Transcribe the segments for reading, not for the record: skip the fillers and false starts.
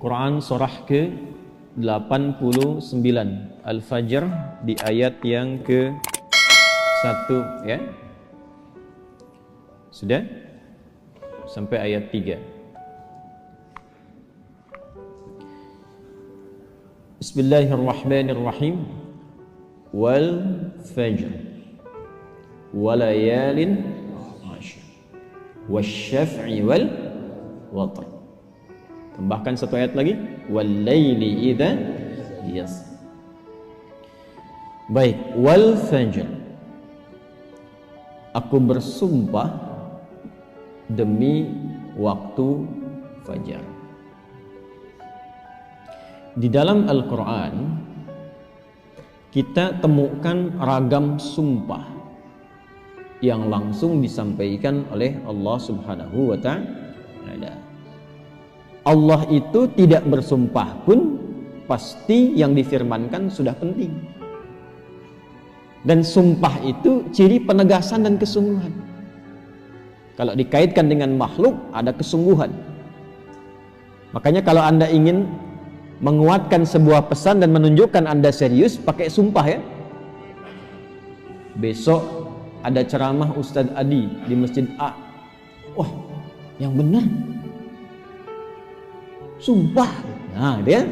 Quran surah ke-89 Al-Fajr di ayat yang ke-1 ya. Sudah? Sampai ayat 3. Bismillahirrahmanirrahim. Wal fajr walayalin ashr wasyaf'i wal watr. Tambahkan satu ayat lagi, wal laili idza yas. Baik, wal fajr, aku bersumpah demi waktu fajar. Di dalam Al-Quran kita temukan ragam sumpah yang langsung disampaikan oleh Allah Subhanahu wa ta'ala. Allah itu tidak bersumpah pun pasti yang difirmankan sudah penting. Dan sumpah itu ciri penegasan dan kesungguhan. Kalau dikaitkan dengan makhluk ada kesungguhan. Makanya kalau Anda ingin menguatkan sebuah pesan dan menunjukkan Anda serius, pakai sumpah ya. Besok ada ceramah Ustadz Adi di Masjid A. Wah, yang benar sumpah. Nah, dia.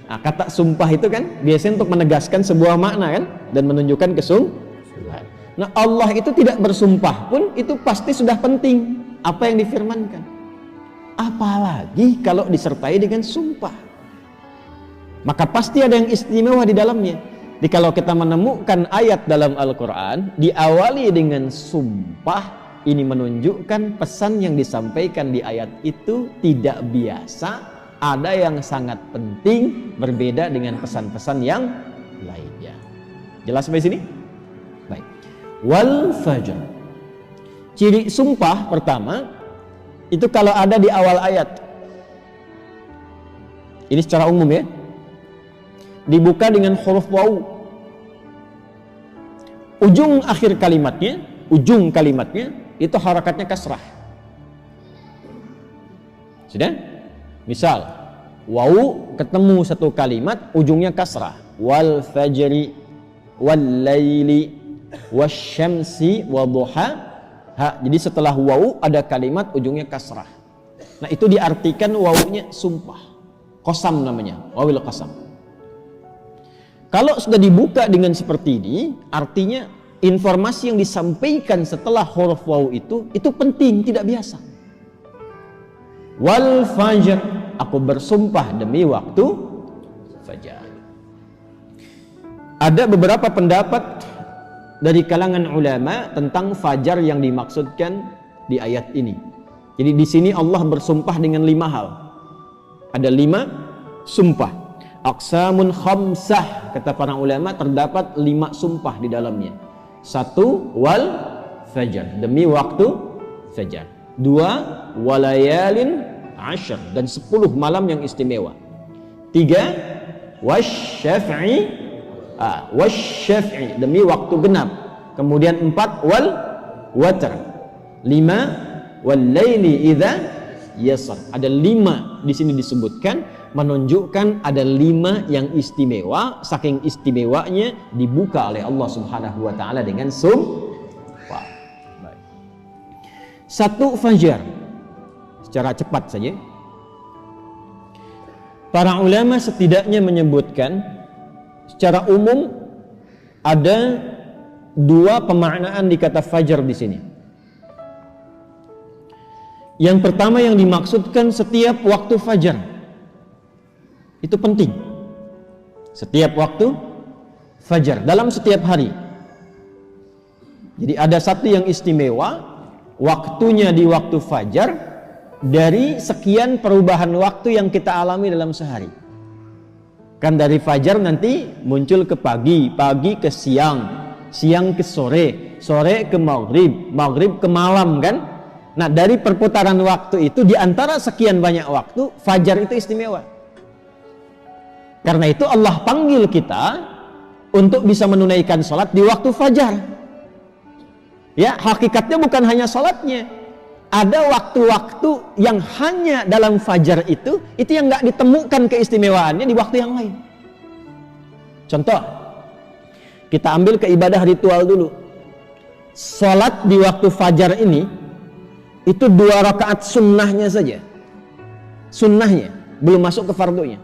Nah, kata sumpah itu kan biasanya untuk menegaskan sebuah makna kan dan menunjukkan kesungguhan. Nah, Allah itu tidak bersumpah pun itu pasti sudah penting apa yang difirmankan. Apalagi kalau disertai dengan sumpah, maka pasti ada yang istimewa di dalamnya. Jadi kalau kita menemukan ayat dalam Al-Quran diawali dengan sumpah, ini menunjukkan pesan yang disampaikan di ayat itu tidak biasa, ada yang sangat penting, berbeda dengan pesan-pesan yang lainnya. Jelas sampai sini? Baik. Wal fajr, ciri sumpah pertama itu kalau ada di awal ayat. Ini secara umum ya. Dibuka dengan huruf waw. Ujung kalimatnya itu harakatnya kasrah. Sudah? Misal waw ketemu satu kalimat ujungnya kasrah. Wal fajri wal laili wasyamsi wadduha. Jadi setelah waw ada kalimat ujungnya kasrah. Nah itu diartikan wawnya sumpah. Qasam namanya, wawil qasam. Kalau sudah dibuka dengan seperti ini, artinya informasi yang disampaikan setelah huruf waw itu penting, tidak biasa. Wal fajr, aku bersumpah demi waktu fajar. Ada beberapa pendapat dari kalangan ulama tentang fajar yang dimaksudkan di ayat ini. Jadi di sini Allah bersumpah dengan 5 hal. Ada 5 sumpah. Aqsamun khamsah, kata para ulama, terdapat 5 sumpah di dalamnya. 1 wal fajar, demi waktu fajar. 2 walayalin ashr, dan 10 malam yang istimewa. 3 wasyaf'i, demi waktu genap. Kemudian 4 wal watr. 5 wal laili idza yasr. Ada 5 di sini disebutkan, menunjukkan ada 5 yang istimewa. Saking istimewanya dibuka oleh Allah Subhanahu wa taala dengan sumpah. Baik. 1 fajar. Secara cepat saja. Para ulama setidaknya menyebutkan secara umum ada 2 pemaknaan di kata fajar di sini. Yang pertama yang dimaksudkan setiap waktu fajar. Itu penting. Setiap waktu fajar dalam setiap hari. Jadi ada satu yang istimewa, waktunya di waktu fajar dari sekian perubahan waktu yang kita alami dalam sehari. Kan dari fajar nanti muncul ke pagi, pagi ke siang, siang ke sore, sore ke maghrib, maghrib ke malam kan. Nah dari perputaran waktu itu, di antara sekian banyak waktu, fajar itu istimewa. Karena itu Allah panggil kita untuk bisa menunaikan sholat di waktu fajar. Ya, hakikatnya bukan hanya sholatnya, ada waktu-waktu yang hanya dalam fajar itu yang nggak ditemukan keistimewaannya di waktu yang lain. Contoh, kita ambil ke ibadah ritual dulu. Salat di waktu fajar ini itu 2 rakaat sunnahnya saja. Sunnahnya, belum masuk ke fardunya.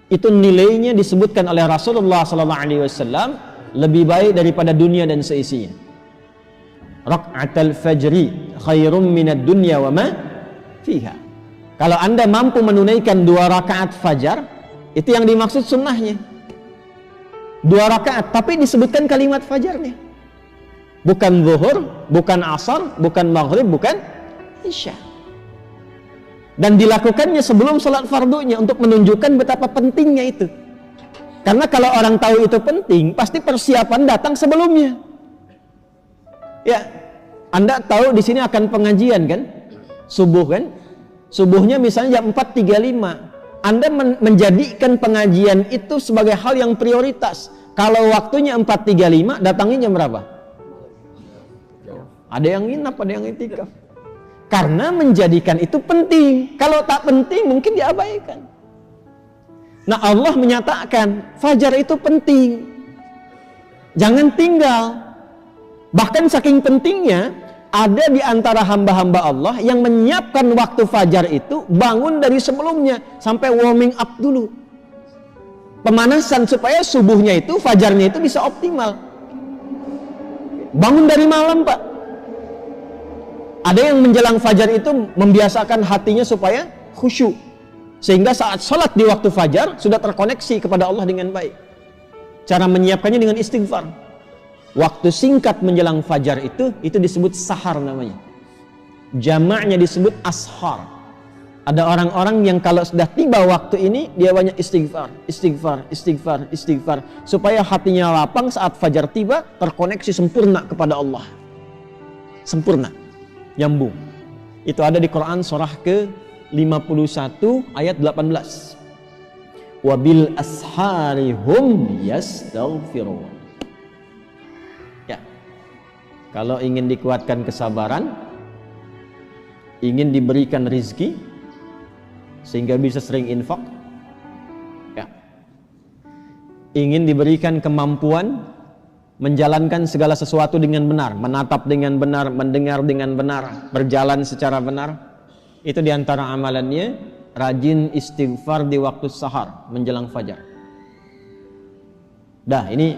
Itu nilainya disebutkan oleh Rasulullah SAW lebih baik daripada dunia dan seisinya. Raka'atul fajri khairum minad dunya wa ma fiha. Kalau Anda mampu menunaikan 2 rakaat fajar, itu yang dimaksud sunnahnya. 2 rakaat, tapi disebutkan kalimat fajarnya. Bukan zuhur, bukan asar, bukan maghrib, bukan isya. Dan dilakukannya sebelum salat fardunya untuk menunjukkan betapa pentingnya itu. Karena kalau orang tahu itu penting, pasti persiapan datang sebelumnya. Ya, Anda tahu di sini akan pengajian kan? Subuh kan? Subuhnya misalnya jam 4.35. Anda menjadikan pengajian itu sebagai hal yang prioritas. Kalau waktunya 4.35, datangnya jam berapa? Ada yang nginap, ada yang itikaf. Karena menjadikan itu penting. Kalau tak penting mungkin diabaikan. Nah, Allah menyatakan fajar itu penting. Jangan tinggal. Bahkan saking pentingnya, ada di antara hamba-hamba Allah yang menyiapkan waktu fajar itu bangun dari sebelumnya sampai warming up dulu. Pemanasan supaya subuhnya itu, fajarnya itu bisa optimal. Bangun dari malam, Pak. Ada yang menjelang fajar itu membiasakan hatinya supaya khusyuk. Sehingga saat sholat di waktu fajar sudah terkoneksi kepada Allah dengan baik. Cara menyiapkannya dengan istighfar. Waktu singkat menjelang fajar itu disebut sahar namanya. Jamaknya disebut ashar. Ada orang-orang yang kalau sudah tiba waktu ini, dia banyak istighfar, istighfar, istighfar, istighfar. Supaya hatinya lapang saat fajar tiba, terkoneksi sempurna kepada Allah. Sempurna. Nyambung. Itu ada di Quran surah ke-51 ayat 18. Wabil ashari hum yastaghfirun. Ya. Kalau ingin dikuatkan kesabaran, ingin diberikan rizki sehingga bisa sering infak, ya. Ingin diberikan kemampuan menjalankan segala sesuatu dengan benar, menatap dengan benar, mendengar dengan benar, berjalan secara benar. Itu diantara amalannya, rajin istighfar di waktu sahar menjelang fajar. Dah, ini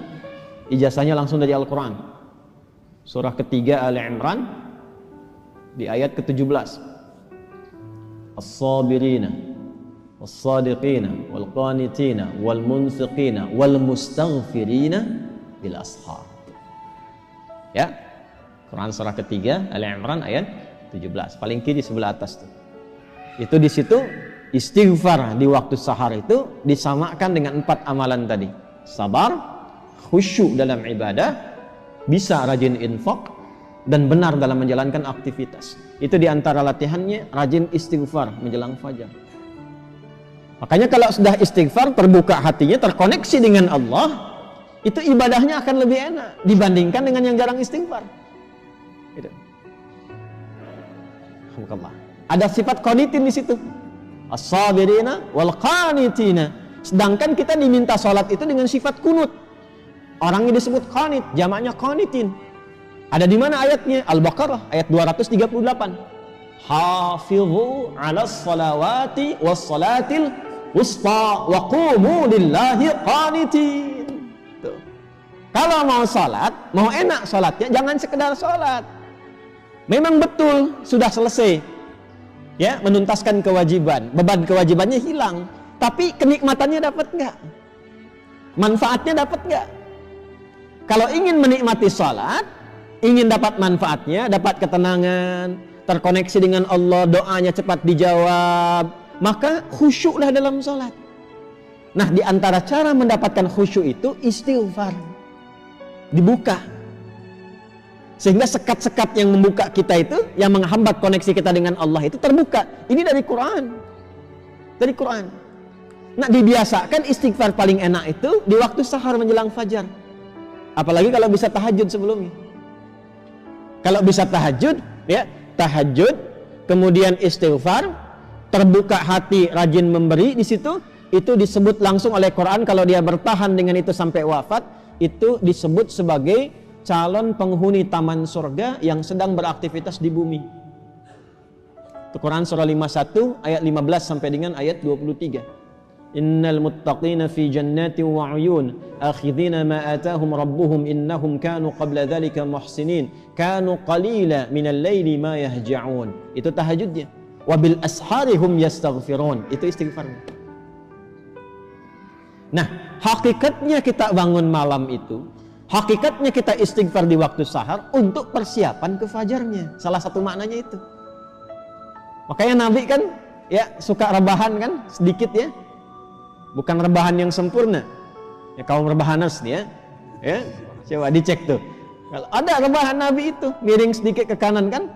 ijazahnya langsung dari Al-Quran. Surah ketiga Ali Imran di ayat ke-17. As-sabirina was-sadiqina wal-qanitina wal-munfiqina wal-mustaghfirina bil ashar. Ya. Quran surah ketiga Ali Imran ayat 17. Paling kiri sebelah atas tuh. Itu di situ istighfar di waktu sahar itu disamakan dengan 4 amalan tadi. Sabar, khusyuk dalam ibadah, bisa rajin infak dan benar dalam menjalankan aktivitas. Itu di antara latihannya rajin istighfar menjelang fajar. Makanya kalau sudah istighfar, terbuka hatinya, terkoneksi dengan Allah, itu ibadahnya akan lebih enak dibandingkan dengan yang jarang istighfar. Gitu. Alhamdulillah. Ada sifat qanitin di situ. As-sabirina wal qanitina. Sedangkan kita diminta salat itu dengan sifat kunut. Orangnya disebut qanit, jamaknya qanitin. Ada di mana ayatnya? Al-Baqarah ayat 238. Hafizu 'alas salawati was salatil wusta wa qumu lillahi qanitin. Kalau mau salat, mau enak salatnya, jangan sekedar salat. Memang betul sudah selesai, ya, menuntaskan kewajiban, beban kewajibannya hilang. Tapi kenikmatannya dapat nggak? Manfaatnya dapat nggak? Kalau ingin menikmati salat, ingin dapat manfaatnya, dapat ketenangan, terkoneksi dengan Allah, doanya cepat dijawab, maka khusyuklah dalam salat. Nah, di antara cara mendapatkan khusyuk itu istighfar. Dibuka sehingga sekat-sekat yang membuka kita itu, yang menghambat koneksi kita dengan Allah itu terbuka. Ini dari Quran, dari Quran. Nah, dibiasakan istighfar paling enak itu di waktu sahar menjelang fajar, apalagi kalau bisa tahajud sebelumnya. Kalau bisa tahajud, ya, tahajud kemudian istighfar, terbuka hati, rajin memberi di situ, itu disebut langsung oleh Quran kalau dia bertahan dengan itu sampai wafat, itu disebut sebagai calon penghuni taman surga yang sedang beraktivitas di bumi. Itu Quran surah 51 ayat 15 sampai dengan ayat 23. Innal muttaqina fi jannatin wa 'uyun akhidhina ma atahum rabbuhum innahum kanu qabla dhalika muhsinin kanu qalila minal laili ma yahja'un. Itu tahajudnya. Wa bil asharihum yastaghfirun. Itu istighfarnya. Nah, hakikatnya kita bangun malam itu, hakikatnya kita istighfar di waktu sahar untuk persiapan ke fajarnya. Salah satu maknanya itu. Makanya Nabi kan ya suka rebahan kan sedikit ya. Bukan rebahan yang sempurna. Ya kaum rebahanas nih ya. Ya, coba dicek tuh. Kalau ada rebahan Nabi itu miring sedikit ke kanan kan,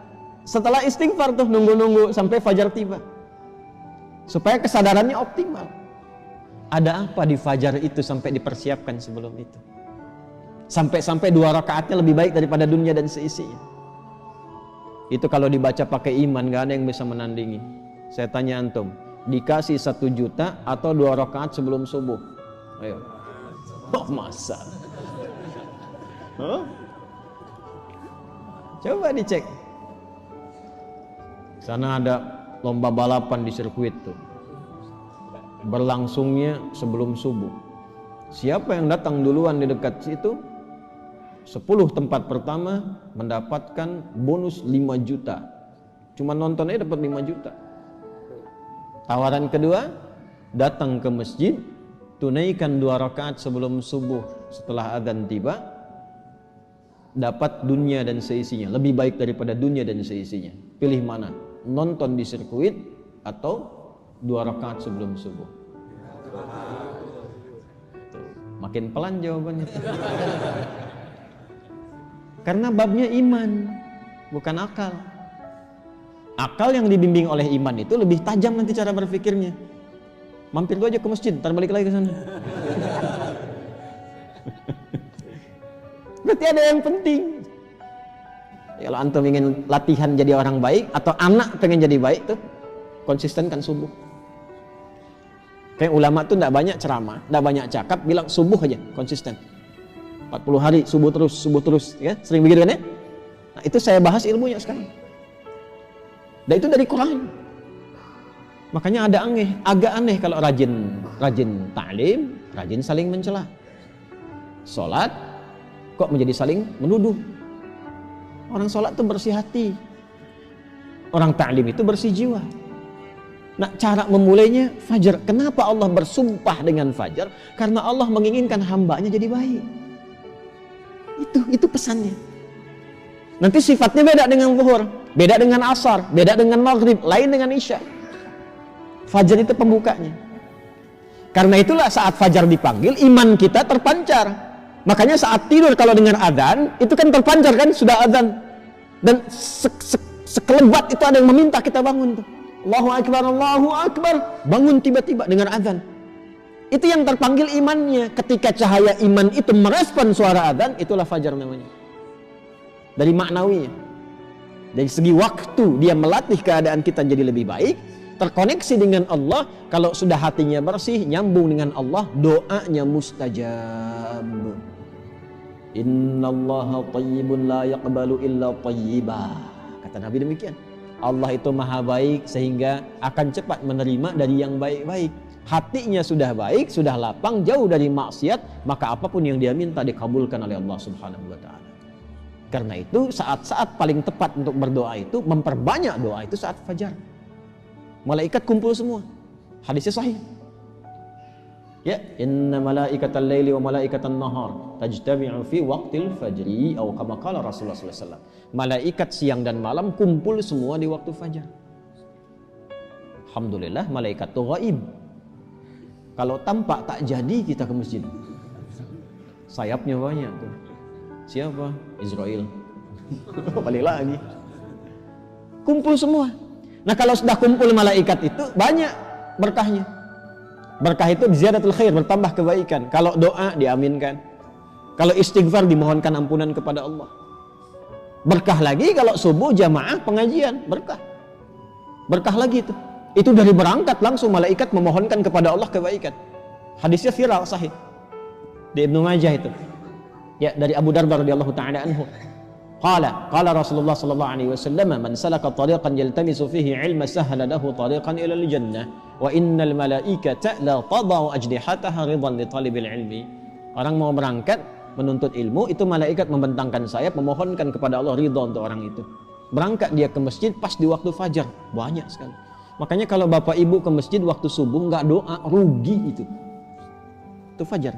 setelah istighfar tuh nunggu-nunggu sampai fajar tiba. Supaya kesadarannya optimal. Ada apa di fajar itu sampai dipersiapkan sebelum itu? Sampai 2 rakaatnya lebih baik daripada dunia dan seisinya. Itu kalau dibaca pakai iman, gak ada yang bisa menandingi. Saya tanya antum, dikasih 1 juta atau 2 rakaat sebelum subuh? Ayo. Oh, masa? Huh? Coba dicek. Sana ada lomba balapan di sirkuit tuh. Berlangsungnya sebelum subuh. Siapa yang datang duluan di dekat situ, 10 tempat pertama mendapatkan bonus 5 juta. Cuma nontonnya dapat 5 juta. Tawaran kedua, datang ke masjid, tunaikan 2 rakaat sebelum subuh setelah adzan tiba, dapat dunia dan seisinya, lebih baik daripada dunia dan seisinya. Pilih mana? Nonton di sirkuit atau 2 rakaat sebelum subuh? Tuh, makin pelan jawabannya. Karena babnya iman, bukan akal. Akal yang dibimbing oleh iman itu lebih tajam nanti cara berpikirnya. Mampir lu aja ke masjid, ntar balik lagi ke sana. Berarti ada yang penting. Kalau antum ingin latihan jadi orang baik atau anak pengen jadi baik tuh, konsistenkan subuh. Kayak ulama tuh enggak banyak ceramah, enggak banyak cakap, bilang subuh aja, konsisten. 40 hari subuh terus, ya. Sering begitu kan ya? Nah, itu saya bahas ilmunya sekarang. Dan itu dari Quran. Makanya agak aneh kalau rajin ta'lim, rajin saling mencela. Salat kok menjadi saling menuduh. Orang salat itu bersih hati. Orang ta'lim itu bersih jiwa. Nah, cara memulainya fajar. Kenapa Allah bersumpah dengan fajar? Karena Allah menginginkan hambanya jadi baik. Itu pesannya. Nanti sifatnya beda dengan zuhur, beda dengan asar, beda dengan maghrib, lain dengan isya. Fajar itu pembukanya. Karena itulah saat fajar dipanggil, iman kita terpancar. Makanya saat tidur kalau dengar adzan, itu kan terpancar kan, sudah adzan. Dan sekelebat itu ada yang meminta kita bangun tuh. Allahu Akbar, bangun tiba-tiba dengar adzan. Itu yang terpanggil imannya. Ketika cahaya iman itu merespon suara adzan, itulah fajar namanya. Dari maknawinya. Dari segi waktu dia melatih keadaan kita jadi lebih baik, terkoneksi dengan Allah. Kalau sudah hatinya bersih, nyambung dengan Allah, doanya mustajab. Innallaha thayyibun la yaqbalu illa thayyiba. Kata Nabi demikian. Allah itu maha baik sehingga akan cepat menerima dari yang baik-baik. Hatinya sudah baik, sudah lapang, jauh dari maksiat, maka apapun yang dia minta dikabulkan oleh Allah Subhanahu wa taala. Karena itu saat-saat paling tepat untuk berdoa itu, memperbanyak doa itu saat fajar. Malaikat kumpul semua. Hadisnya sahih. Ya, inna malaikatal laili wa malaikatan nahar tajtami'u fi waqtil fajri atau kama qala Rasulullah sallallahu alaihi wasallam. Malaikat siang dan malam kumpul semua di waktu fajar. Alhamdulillah malaikat itu gaib. Kalau tampak tak jadi kita ke masjid. Sayapnya banyak tuh. Siapa? Israel. Balik lagi. Kumpul semua. Nah, kalau sudah kumpul malaikat itu banyak berkahnya. Berkah itu ziyadatul khair, bertambah kebaikan. Kalau doa diaminkan. Kalau istighfar dimohonkan ampunan kepada Allah. Berkah lagi kalau subuh jamaah pengajian, berkah. Berkah lagi itu. Itu dari berangkat langsung malaikat memohonkan kepada Allah kebaikan. Hadisnya viral sahih di Ibnu Majah itu. Ya, dari Abu Darda radhiyallahu taala anhu. Qala Rasulullah sallallahu alaihi wasallam, "Man salaka tariqan yaltamisu fihi 'ilma sahhala lahu tariqan ila al-jannah, wa innal malaikata la tadau ajnihataha ridan li talibil ilmi." Orang mau berangkat menuntut ilmu, itu malaikat membentangkan sayap memohonkan kepada Allah ridha untuk orang itu. Berangkat dia ke masjid pas di waktu fajar, banyak sekali. Makanya kalau bapak ibu ke masjid waktu subuh nggak doa, rugi itu. Itu fajar.